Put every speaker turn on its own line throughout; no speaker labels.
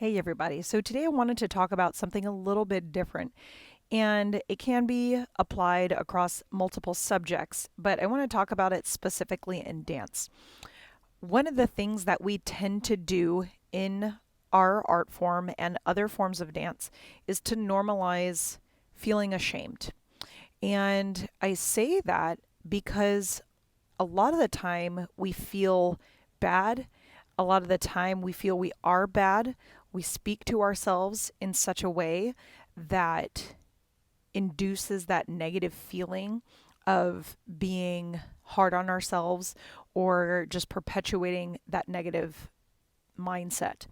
Hey, everybody. So, today I wanted to talk about something a little bit different, and it can be applied across multiple subjects, but I want to talk about it specifically in dance. One of the things that we tend to do in our art form and other forms of dance is to normalize feeling ashamed. And I say that because a lot of the time we feel bad. A lot of the time we feel we are bad. We speak to ourselves in such a way that induces that negative feeling of being hard on ourselves or just perpetuating that negative mindset.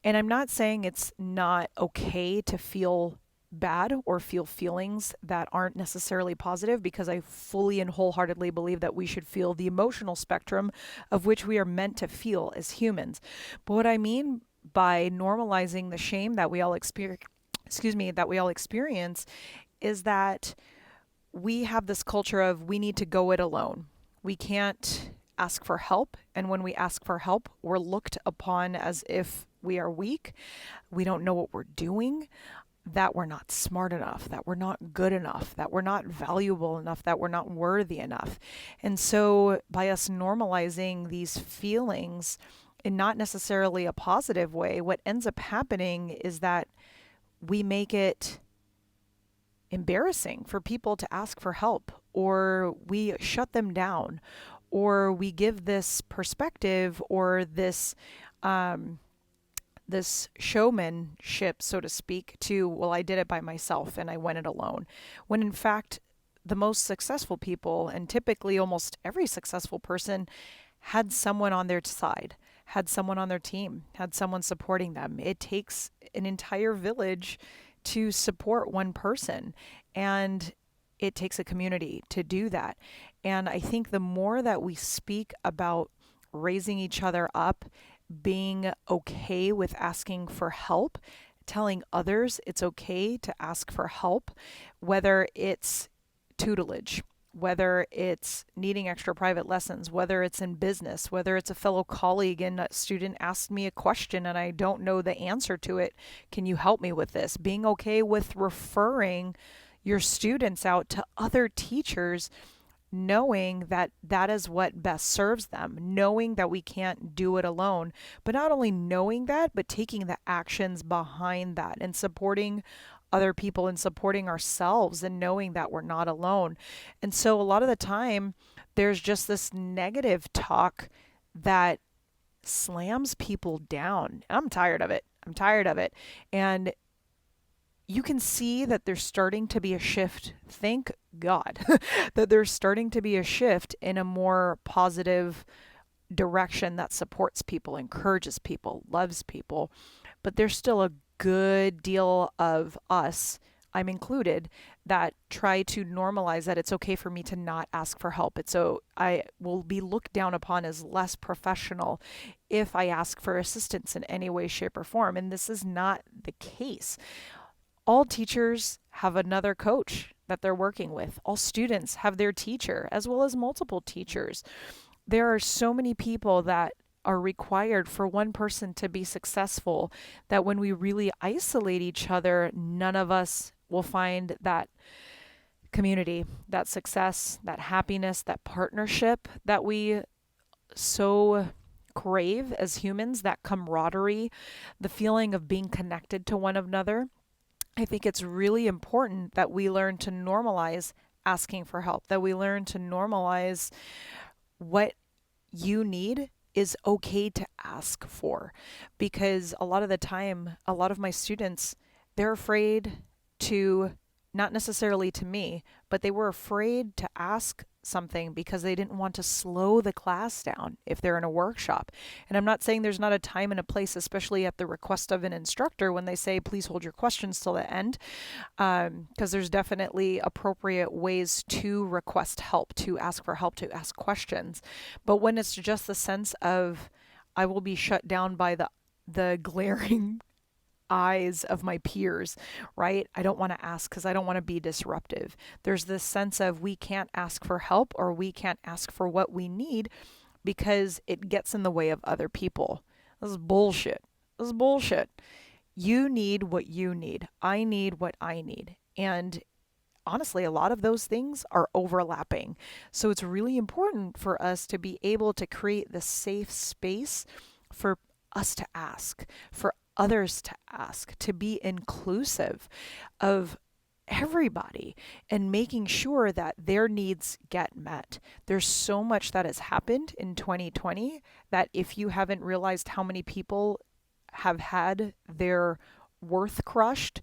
And I'm not saying it's not okay to feel bad or feel feelings that aren't necessarily positive, because I fully and wholeheartedly believe that we should feel the emotional spectrum of which we are meant to feel as humans. But what I mean by normalizing the shame that we all experience is that we have this culture of we need to go it alone. We can't ask for help. And when we ask for help, we're looked upon as if we are weak, we don't know what we're doing, that we're not smart enough, that we're not good enough, that we're not valuable enough, that we're not worthy enough. And so, by us normalizing these feelings in not necessarily a positive way, what ends up happening is that we make it embarrassing for people to ask for help, or we shut them down, or we give this perspective or um, this showmanship, so to speak, to, well, I did it by myself and I went it alone. When in fact, the most successful people, and typically almost every successful person, had someone on their side, had someone on their team, had someone supporting them. It takes an entire village to support one person. And it takes a community to do that. And I think the more that we speak about raising each other up, being okay with asking for help, telling others it's okay to ask for help, whether it's tutelage, whether it's needing extra private lessons, whether it's in business, whether it's a fellow colleague and a student asked me a question and I don't know the answer to it. Can you help me with this? Being okay with referring your students out to other teachers, knowing that that is what best serves them, knowing that we can't do it alone, but not only knowing that, but taking the actions behind that and supporting other people and supporting ourselves and knowing that we're not alone. And so a lot of the time, there's just this negative talk that slams people down. I'm tired of it. I'm tired of it. And you can see that there's starting to be a shift. Thank God that there's starting to be a shift in a more positive direction that supports people, encourages people, loves people. But there's still a good deal of us, I'm included, that try to normalize that it's okay for me to not ask for help. It's so I will be looked down upon as less professional if I ask for assistance in any way, shape, or form. And this is not the case. All teachers have another coach that they're working with. All students have their teacher, as well as multiple teachers. There are so many people that are required for one person to be successful that when we really isolate each other, none of us will find that community, that success, that happiness, that partnership that we so crave as humans, that camaraderie, the feeling of being connected to one another. I think it's really important that we learn to normalize asking for help, that we learn to normalize what you need is okay to ask for. Because a lot of the time, a lot of my students, they're afraid to, not necessarily to me, but they were afraid to ask something because they didn't want to slow the class down if they're in a workshop. And I'm not saying there's not a time and a place, especially at the request of an instructor, when they say, please hold your questions till the end, because there's definitely appropriate ways to request help, to ask for help, to ask questions. But when it's just the sense of, I will be shut down by the glaring eyes of my peers, right? I don't want to ask because I don't want to be disruptive. There's this sense of we can't ask for help or we can't ask for what we need because it gets in the way of other people. This is bullshit. This is bullshit. You need what you need. I need what I need. And honestly, a lot of those things are overlapping. So it's really important for us to be able to create the safe space for us to ask, for others to ask, to be inclusive of everybody and making sure that their needs get met. There's so much that has happened in 2020 that if you haven't realized how many people have had their worth crushed,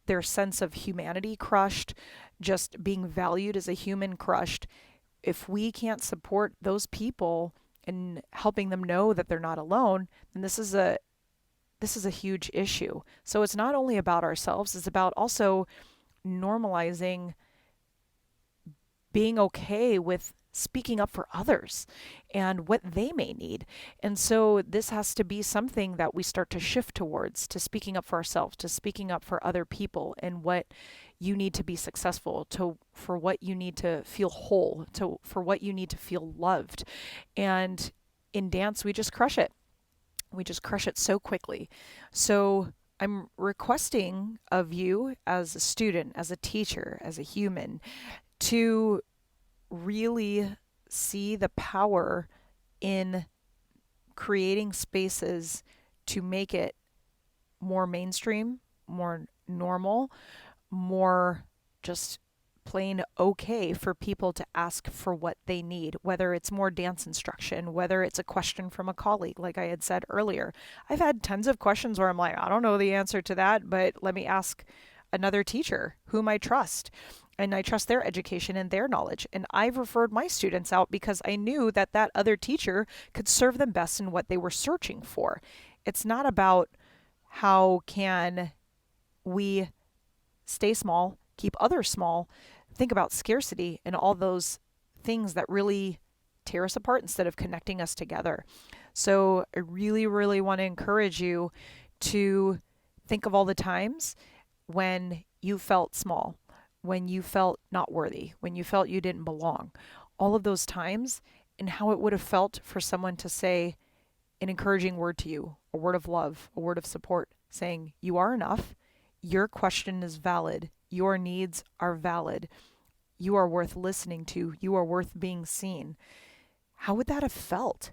their sense of humanity crushed, just being valued as a human crushed, if we can't support those people and helping them know that they're not alone, then this is a huge issue. So it's not only about ourselves, it's about also normalizing being okay with speaking up for others and what they may need. And so this has to be something that we start to shift towards, to speaking up for ourselves, to speaking up for other people and what you need to be successful, to for what you need to feel whole, to for what you need to feel loved. And in dance we just crush it. We just crush it so quickly. So I'm requesting of you as a student, as a teacher, as a human, to really see the power in creating spaces to make it more mainstream, more normal, more just plain okay for people to ask for what they need, whether it's more dance instruction, whether it's a question from a colleague, like I had said earlier. I've had tons of questions where I'm like, I don't know the answer to that, but let me ask another teacher whom I trust. And I trust their education and their knowledge. And I've referred my students out because I knew that that other teacher could serve them best in what they were searching for. It's not about how can we stay small, keep others small, think about scarcity and all those things that really tear us apart instead of connecting us together. So I really, really want to encourage you to think of all the times when you felt small, when you felt not worthy, when you felt you didn't belong. All of those times and how it would have felt for someone to say an encouraging word to you, a word of love, a word of support, saying, you are enough. Your question is valid. Your needs are valid. You are worth listening to. You are worth being seen. How would that have felt?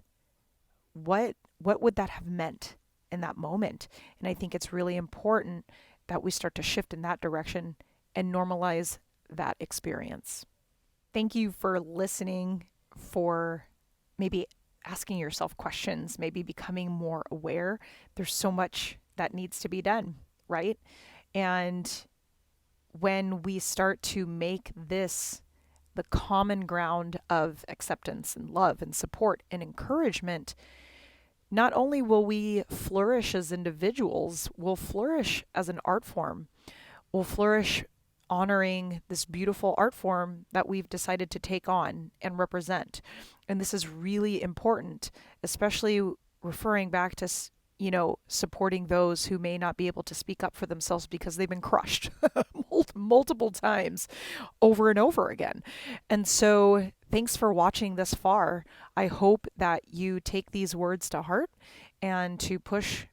What would that have meant in that moment? And I think it's really important that we start to shift in that direction and normalize that experience. Thank you for listening, for maybe asking yourself questions, maybe becoming more aware. There's so much that needs to be done, right? And when we start to make this the common ground of acceptance and love and support and encouragement, not only will we flourish as individuals, we'll flourish as an art form. We'll flourish honoring this beautiful art form that we've decided to take on and represent. And this is really important, especially referring back to supporting those who may not be able to speak up for themselves because they've been crushed multiple times over and over again. And so thanks for watching this far. I hope that you take these words to heart and to push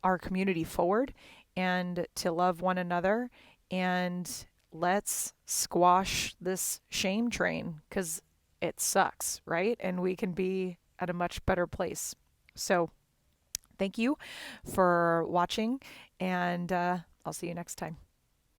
our community forward and to love one another. And let's squash this shame train because it sucks, right? And we can be at a much better place. So thank you for watching, and I'll see you next time.